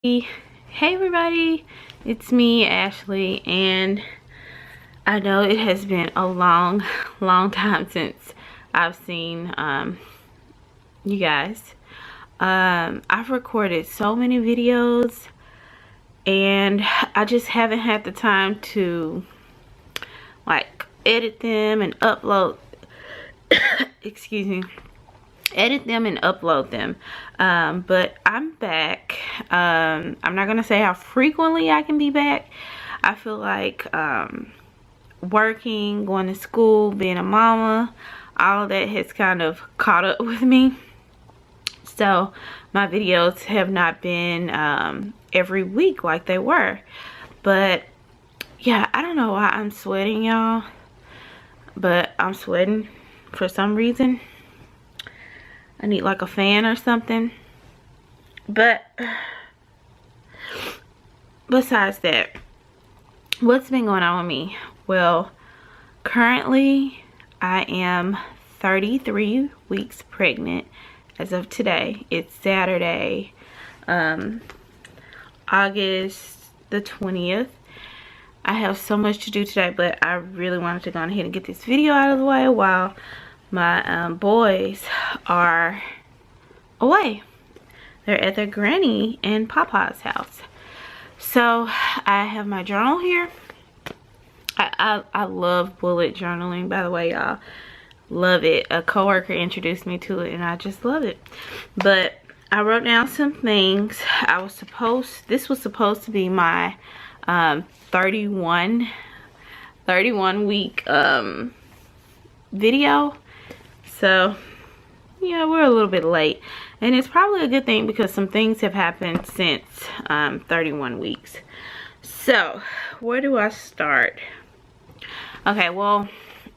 Hey everybody, it's me, Ashley, and I know it has been a long time since I've seen you guys. I've recorded so many videos and I just haven't had the time to like edit them and upload excuse me, edit them and upload them. But I'm back. I'm not gonna say how frequently I can be back. I feel like working, going to school, being a mama, all of that has kind of caught up with me, so my videos have not been every week like they were. But yeah, I don't know why I'm sweating, y'all, but I'm sweating for some reason. I need like a fan or something. But besides that, what's been going on with me? Well, currently I am 33 weeks pregnant as of today. It's Saturday, August the 20th. I have so much to do today, but I really wanted to go ahead and get this video out of the way while my boys are away. They're at their granny and papa's house. So I have my journal here. I love bullet journaling, by the way, y'all. Love it. A coworker introduced me to it and I just love it. But I wrote down some things. This was supposed to be my 31 week video. So yeah, we're a little bit late, and it's probably a good thing because some things have happened since 31 weeks. So where do I start? Okay, well,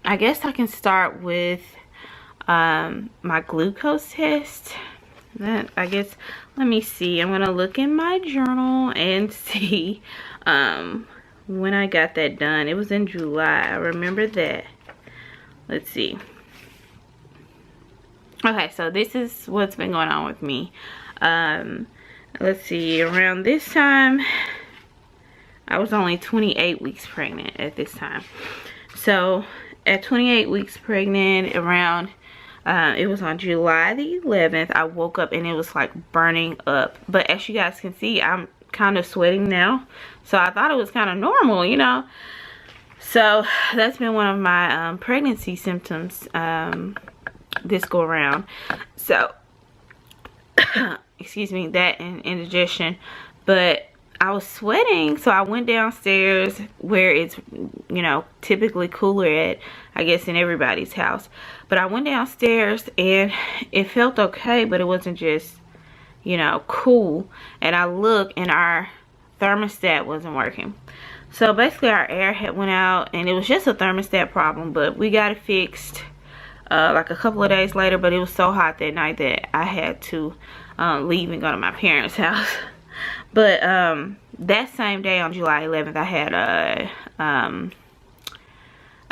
I guess I can start with my glucose test. I guess, let me see, I'm gonna look in my journal and see when I got that done. It was in July, I remember that. Let's see. Okay, so this is what's been going on with me. Let's see, around this time, I was only 28 weeks pregnant at this time. So at 28 weeks pregnant, around, it was on July the 11th, I woke up and it was like burning up. But as you guys can see, I'm kind of sweating now. So I thought it was kind of normal, you know. So that's been one of my pregnancy symptoms this go around. So excuse me, that and indigestion. But I was sweating, so I went downstairs where it's, you know, typically cooler at, I guess, in everybody's house. But I went downstairs and it felt okay, but it wasn't just, you know, cool. And I looked and our thermostat wasn't working. So basically our air had went out and it was just a thermostat problem, but we got it fixed like a couple of days later. But it was so hot that night that I had to leave and go to my parents' house. But that same day on July 11th, I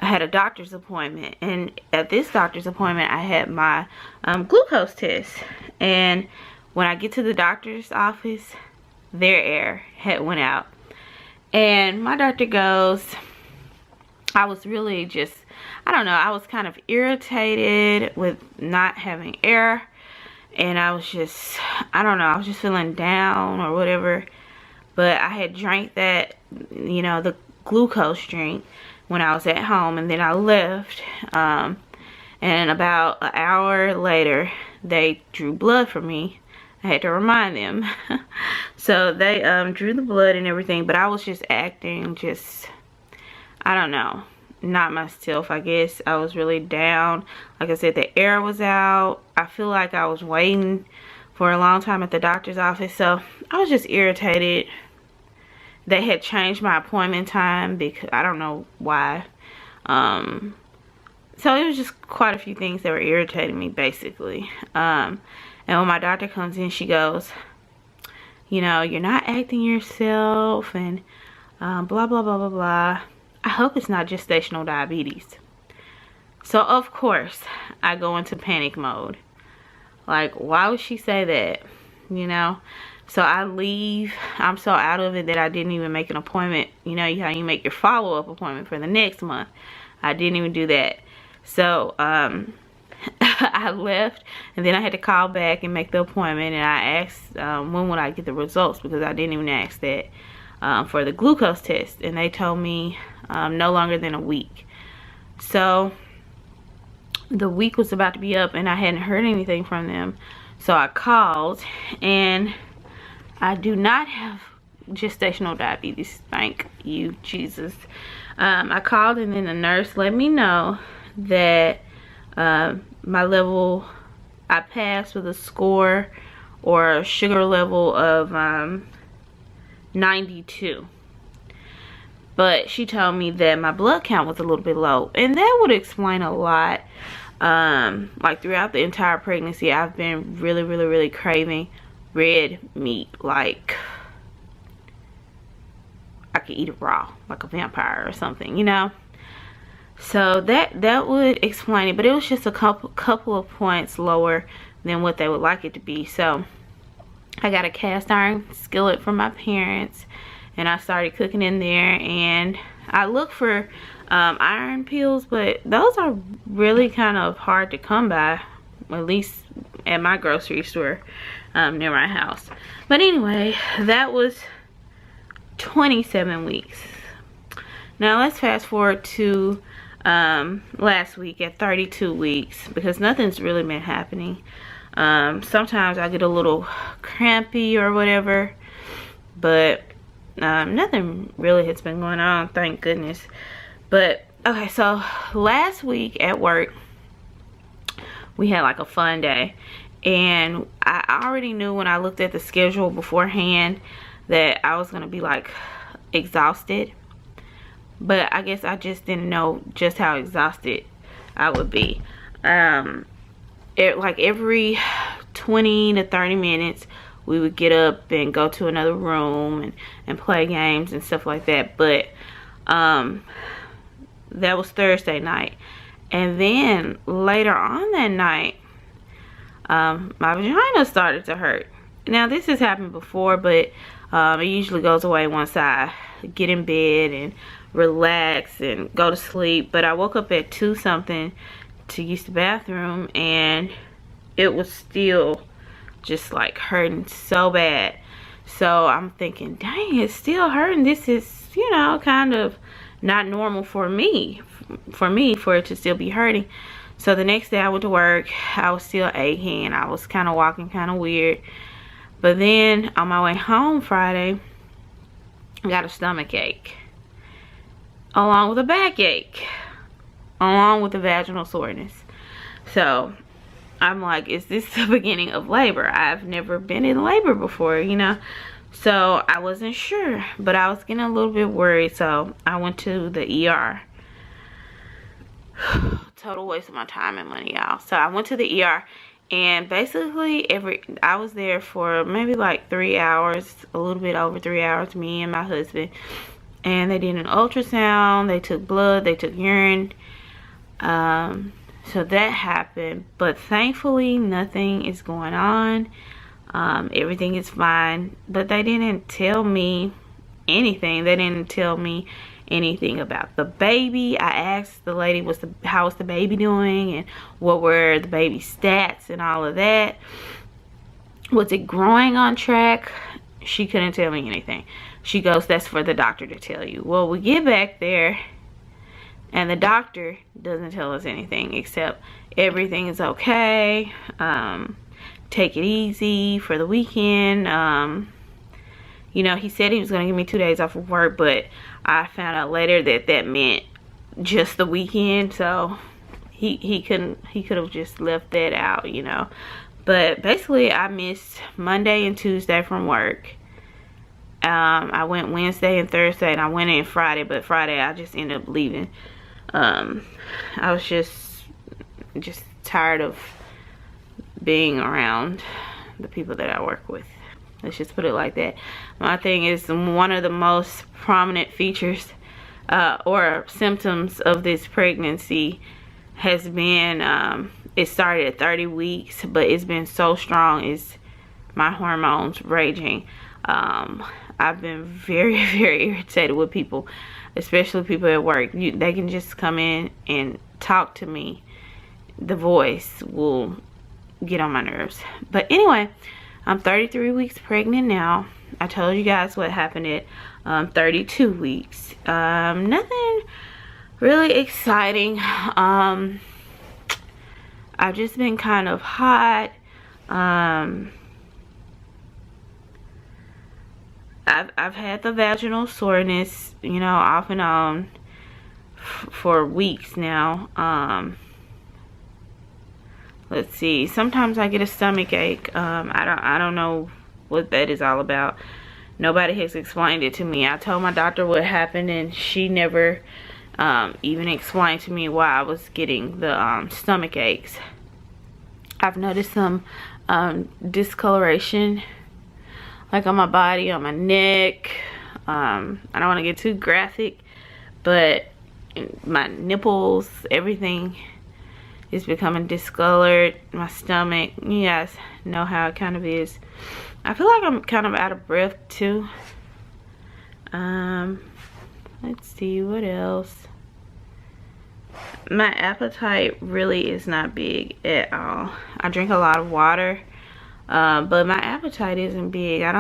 had a doctor's appointment, and at this doctor's appointment I had my glucose test. And when I get to the doctor's office, their air had went out. And my doctor goes, I was really just, I don't know, I was kind of irritated with not having air. And I was just, I don't know, I was just feeling down or whatever. But I had drank that, you know, the glucose drink when I was at home. And then I left. And about an hour later, they drew blood for me. I had to remind them. So they drew the blood and everything, but I was just acting just, I don't know, not myself. I guess I was really down. Like I said, the air was out. I feel like I was waiting for a long time at the doctor's office, so I was just irritated. They had changed my appointment time because I don't know why. So it was just quite a few things that were irritating me, basically. And when my doctor comes in, she goes, you know, you're not acting yourself, and blah, blah, blah, blah, blah. I hope it's not gestational diabetes. So, of course, I go into panic mode. Like, why would she say that? You know? So I leave. I'm so out of it that I didn't even make an appointment. You know how you make your follow-up appointment for the next month. I didn't even do that. So I left, and then I had to call back and make the appointment, and I asked when would I get the results, because I didn't even ask that for the glucose test, and they told me no longer than a week. So the week was about to be up, and I hadn't heard anything from them. So I called, and I do not have gestational diabetes, thank you Jesus. I called, and then the nurse let me know that my level, I passed with a score or a sugar level of 92. But she told me that my blood count was a little bit low, and that would explain a lot. Like throughout the entire pregnancy, I've been really craving red meat. Like I could eat it raw, like a vampire or something, you know. So that would explain it, but it was just a couple of points lower than what they would like it to be. So I got a cast iron skillet from my parents, and I started cooking in there, and I look for iron pills, but those are really kind of hard to come by, at least at my grocery store near my house. But anyway, that was 27 weeks. Now let's fast forward to last week at 32 weeks, because nothing's really been happening. Sometimes I get a little crampy or whatever, but nothing really has been going on, thank goodness. But okay, so last week at work we had like a fun day, and I already knew when I looked at the schedule beforehand that I was gonna be like exhausted, but I guess I just didn't know just how exhausted I would be. Like every 20 to 30 minutes we would get up and go to another room and play games and stuff like that. But that was Thursday night, and then later on that night my vagina started to hurt. Now this has happened before, but it usually goes away once I get in bed and relax and go to sleep. But I woke up at 2 something to use the bathroom, and it was still just like hurting so bad. So I'm thinking, dang, it's still hurting. This is, you know, kind of not normal for me for it to still be hurting. So the next day I went to work, I was still aching, I was kind of walking kind of weird. But then on my way home Friday, I got a stomach ache along with a backache along with the vaginal soreness. So I'm like, is this the beginning of labor? I've never been in labor before, you know. So I wasn't sure, but I was getting a little bit worried, so I went to the ER. Total waste of my time and money, y'all. So I went to the ER, and basically I was there for maybe like 3 hours, a little bit over 3 hours, me and my husband. And they did an ultrasound, they took blood, they took urine. So that happened, but thankfully nothing is going on. Everything is fine, but they didn't tell me anything. They didn't tell me anything about the baby. I asked the lady how was the baby doing, and what were the baby's stats and all of that. Was it growing on track? She couldn't tell me anything. She goes, that's for the doctor to tell you. Well, we get back there, and the doctor doesn't tell us anything except everything is okay. Take it easy for the weekend. You know, he said he was going to give me 2 days off of work, but I found out later that meant just the weekend. So he could have just left that out, you know. But basically I missed Monday and Tuesday from work. I went Wednesday and Thursday, and I went in Friday, but Friday I just ended up leaving. I was just tired of being around the people that I work with. Let's just put it like that. My thing is, one of the most prominent features or symptoms of this pregnancy has been, it started at 30 weeks, but it's been so strong, it's my hormones raging. I've been very, very irritated with people, especially people at work. They can just come in and talk to me. The voice will get on my nerves. But anyway, I'm 33 weeks pregnant now. I told you guys what happened at 32 weeks. Nothing really exciting. I've just been kind of hot. I've had the vaginal soreness, you know, off and on for weeks now. Let's see. Sometimes I get a stomach ache. I don't know what that is all about. Nobody has explained it to me. I told my doctor what happened, and she never even explained to me why I was getting the stomach aches. I've noticed some discoloration, like on my body, on my neck. I don't want to get too graphic, but my nipples, everything is becoming discolored. My stomach, you guys know how it kind of is. I feel like I'm kind of out of breath too. Let's see what else. My appetite really is not big at all. I drink a lot of water, but my appetite isn't big. I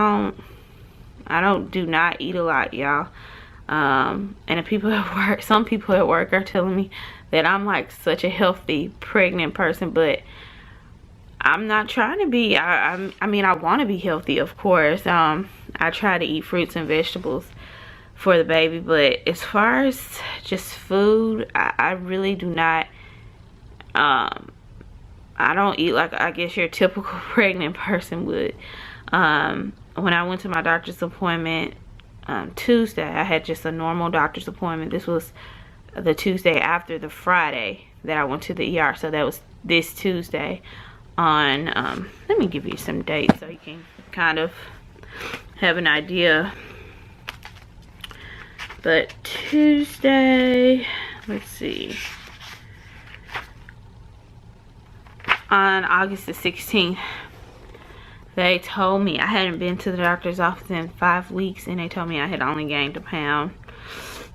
do not eat a lot, y'all. And the people at work, some people at work are telling me that I'm like such a healthy pregnant person, but I'm not trying to be. I mean, I want to be healthy, of course. I try to eat fruits and vegetables for the baby, but as far as just food, I really do not. I don't eat like, I guess, your typical pregnant person would. When I went to my doctor's appointment Tuesday, I had just a normal doctor's appointment. This was the Tuesday after the Friday that I went to the ER, so that was this Tuesday on let me give you some dates so you can kind of have an idea. But Tuesday, let's see, on August the 16th, they told me I hadn't been to the doctor's office in 5 weeks, and they told me I had only gained a pound.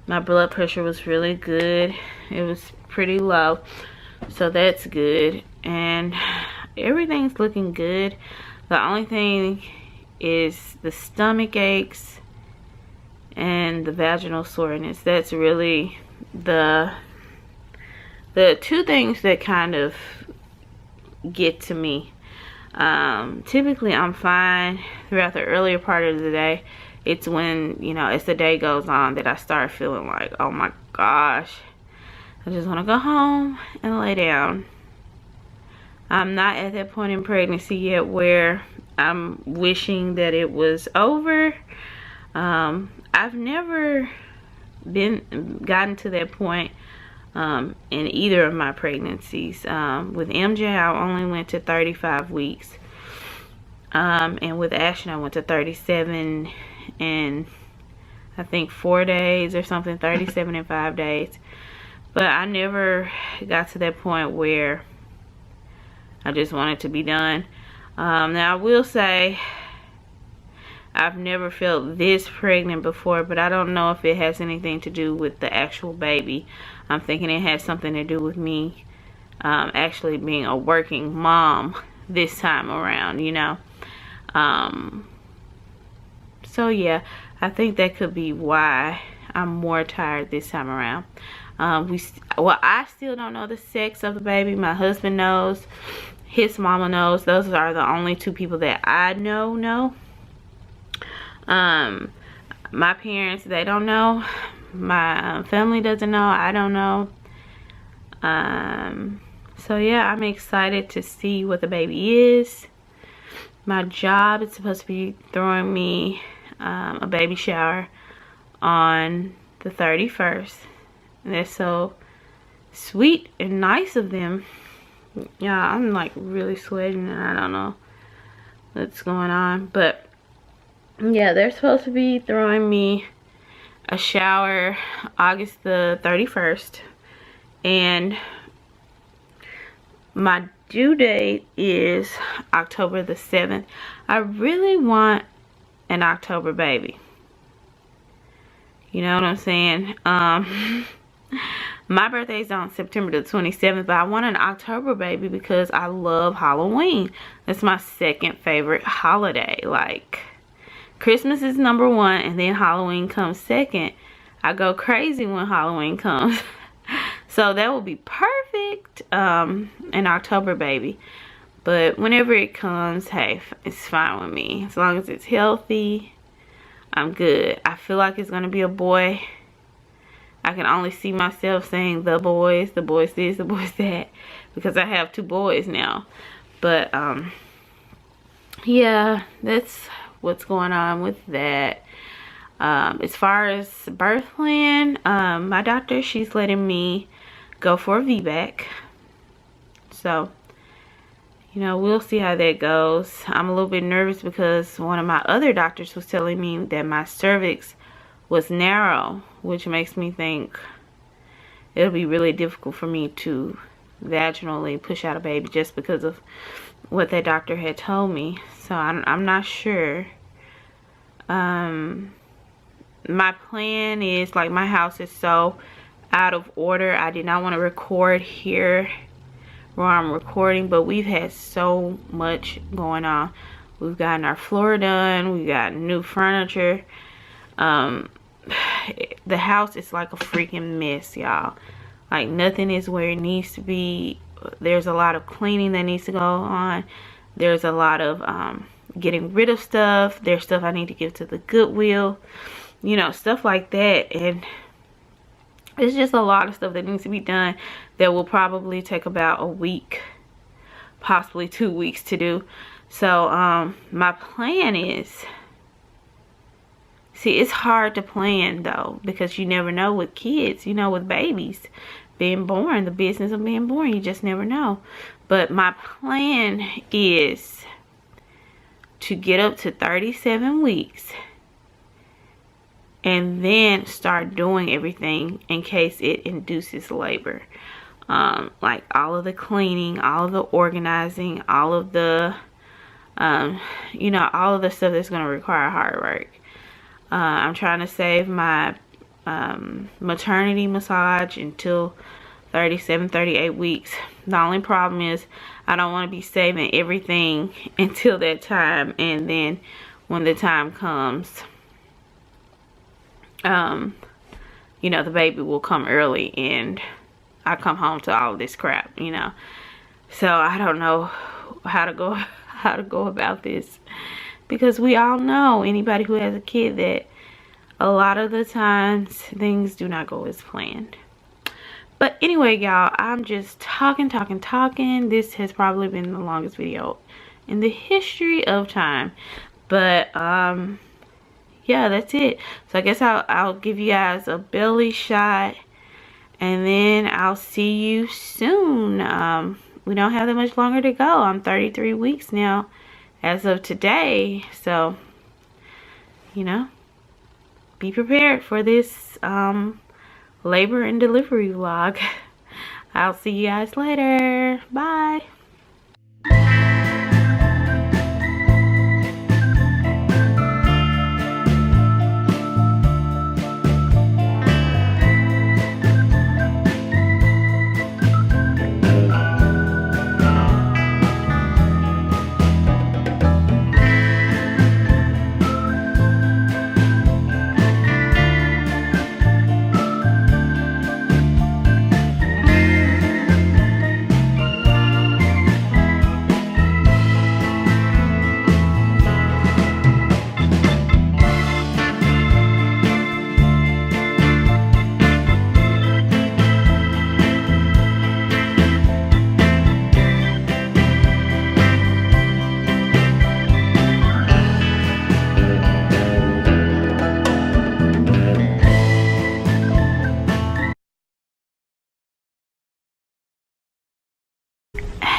My blood pressure was really good. It was pretty low, so that's good, and everything's looking good. The only thing is the stomach aches and the vaginal soreness. That's really the two things that kind of get to me. Typically I'm fine throughout the earlier part of the day. It's when, you know, as the day goes on that I start feeling like, oh my gosh, I just want to go home and lay down. I'm not at that point in pregnancy yet where I'm wishing that it was over. I've never gotten to that point in either of my pregnancies. With MJ, I only went to 35 weeks. And with Ashton, I went to 37 and I think 4 days or something, 37 and 5 days. But I never got to that point where I just wanted to be done. Now I will say, I've never felt this pregnant before, but I don't know if it has anything to do with the actual baby. I'm thinking it has something to do with me actually being a working mom this time around, you know. So yeah, I think that could be why I'm more tired this time around. Well, I still don't know the sex of the baby. My husband knows. His mama knows. Those are the only two people that I know. My parents, they don't know. My family doesn't know. I don't know. So yeah, I'm excited to see what the baby is. My job is supposed to be throwing me a baby shower on the 31st. And that's so sweet and nice of them. Yeah, I'm like really sweating and I don't know what's going on, but yeah, they're supposed to be throwing me a shower August the 31st, and my due date is October the 7th. I really want an October baby. You know what I'm saying? My birthday's on September the 27th, but I want an October baby because I love Halloween. That's my second favorite holiday. Like, Christmas is number one, and then Halloween comes second. I go crazy when Halloween comes. So that would be perfect, an October baby. But whenever it comes, hey, it's fine with me. As long as it's healthy, I'm good. I feel like it's going to be a boy. I can only see myself saying the boys this, the boys that, because I have 2 boys now. But, yeah, that's what's going on with that. As far as birth plan, my doctor, she's letting me go for a VBAC. So, you know, we'll see how that goes. I'm a little bit nervous because one of my other doctors was telling me that my cervix was narrow, which makes me think it'll be really difficult for me to vaginally push out a baby just because of what that doctor had told me. So I'm not sure. My plan is, like, my house is so out of order. I did not want to record here where I'm recording, but we've had so much going on. We've gotten our floor done, we got new furniture. The house is like a freaking mess, y'all. Like, nothing is where it needs to be. There's a lot of cleaning that needs to go on. There's a lot of getting rid of stuff. There's stuff I need to give to the Goodwill, you know, stuff like that. And it's just a lot of stuff that needs to be done that will probably take about a week, possibly 2 weeks to do. So my plan is, see, it's hard to plan though, because you never know with kids, you know, with babies being born, the business of being born, you just never know. But my plan is to get up to 37 weeks and then start doing everything in case it induces labor. Like all of the cleaning, all of the organizing, all of the you know, all of the stuff that's going to require hard work. I'm trying to save my maternity massage until 37, 38 weeks. The only problem is I don't want to be saving everything until that time, and then when the time comes, you know, the baby will come early and I come home to all this crap, you know. So I don't know how to go about this, because we all know, anybody who has a kid, that a lot of the times things do not go as planned. But anyway, y'all, I'm just talking. This has probably been the longest video in the history of time. But yeah, that's it. So I guess I'll give you guys a belly shot, and then I'll see you soon. We don't have that much longer to go. I'm 33 weeks now as of today. So, you know, be prepared for this labor and delivery vlog. I'll see you guys later. Bye.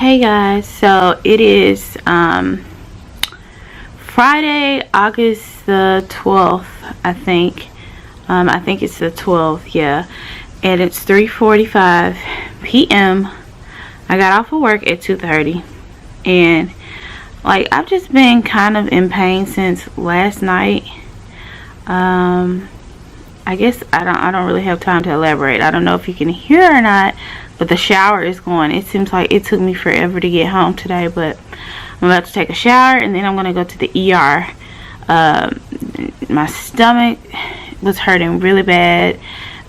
Hey guys, so it is Friday, August the 12th, I think. I think it's the 12th, yeah. And it's 3:45 p.m. I got off of work at 2:30, and like I've just been kind of in pain since last night. I guess I don't really have time to elaborate. I don't know if you can hear or not, but the shower is going. It seems like it took me forever to get home today, but I'm about to take a shower and then I'm gonna go to the ER. My stomach was hurting really bad.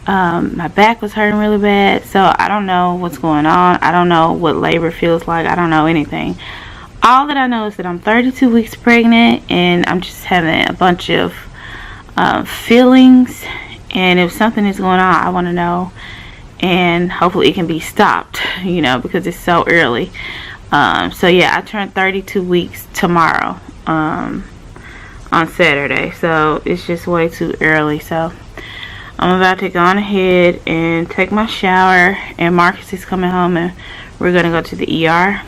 My back was hurting really bad. So I don't know what's going on. I don't know what labor feels like. I don't know anything. All that I know is that I'm 32 weeks pregnant and I'm just having a bunch of feelings, and if something is going on, I want to know, and hopefully it can be stopped, you know, because it's so early. So yeah, I turned 32 weeks tomorrow, on Saturday, so it's just way too early. So I'm about to go on ahead and take my shower, and Marcus is coming home and we're gonna go to the ER.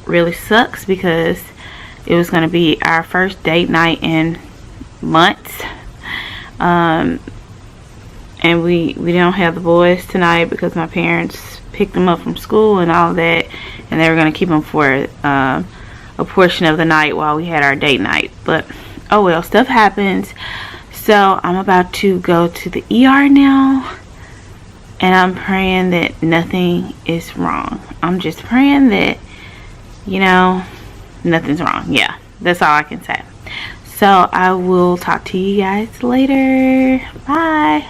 Really sucks because it was gonna be our first date night in months. And we don't have the boys tonight because my parents picked them up from school and all that, and they were going to keep them for a portion of the night while we had our date night. But oh well, stuff happens. So I'm about to go to the ER now, and I'm praying that nothing is wrong. I'm just praying that, you know, nothing's wrong. Yeah, that's all I can say. So I will talk to you guys later. Bye.